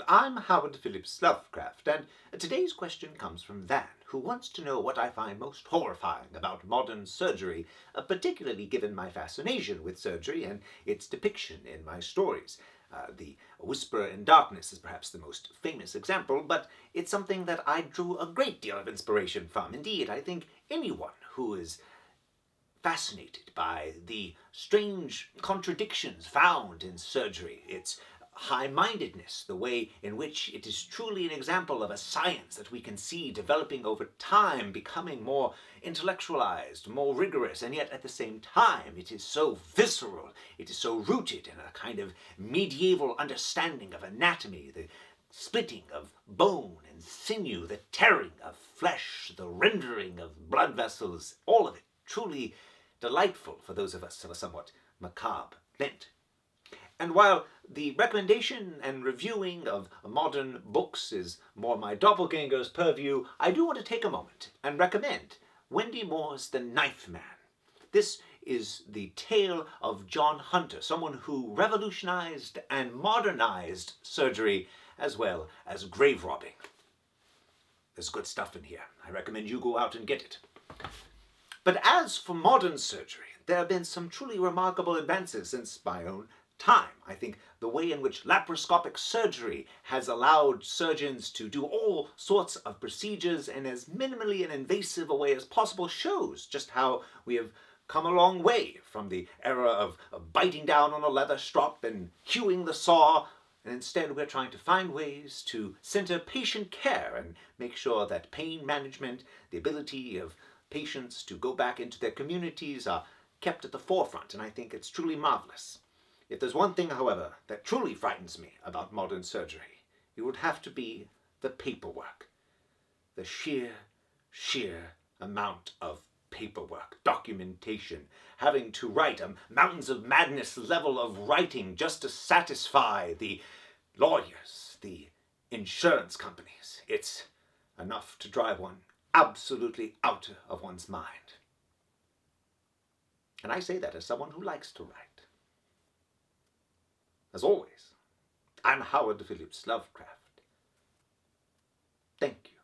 I'm Howard Phillips Lovecraft, and today's question comes from Van, who wants to know what I find most horrifying about modern surgery, particularly given my fascination with surgery and its depiction in my stories. The Whisper in Darkness is perhaps the most famous example, but it's something that I drew a great deal of inspiration from. Indeed, I think anyone who is fascinated by the strange contradictions found in surgery, its high-mindedness, the way in which it is truly an example of a science that we can see developing over time, becoming more intellectualized, more rigorous, and yet at the same time it is so visceral, it is so rooted in a kind of medieval understanding of anatomy, the splitting of bone and sinew, the tearing of flesh, the rendering of blood vessels, all of it truly delightful for those of us of a somewhat macabre bent. And while the recommendation and reviewing of modern books is more my doppelganger's purview, I do want to take a moment and recommend Wendy Moore's The Knife Man. This is the tale of John Hunter, someone who revolutionized and modernized surgery as well as grave robbing. There's good stuff in here. I recommend you go out and get it. But as for modern surgery, there have been some truly remarkable advances since my own time. I think the way in which laparoscopic surgery has allowed surgeons to do all sorts of procedures in as minimally and invasive a way as possible shows just how we have come a long way from the era of biting down on a leather strop and hewing the saw, and instead we're trying to find ways to center patient care and make sure that pain management, the ability of patients to go back into their communities are kept at the forefront, and I think it's truly marvelous. If there's one thing, however, that truly frightens me about modern surgery, it would have to be the paperwork. The sheer amount of paperwork, documentation, having to write a mountains of madness level of writing just to satisfy the lawyers, the insurance companies. It's enough to drive one absolutely out of one's mind. And I say that as someone who likes to write. As always, I'm Howard Phillips Lovecraft. Thank you.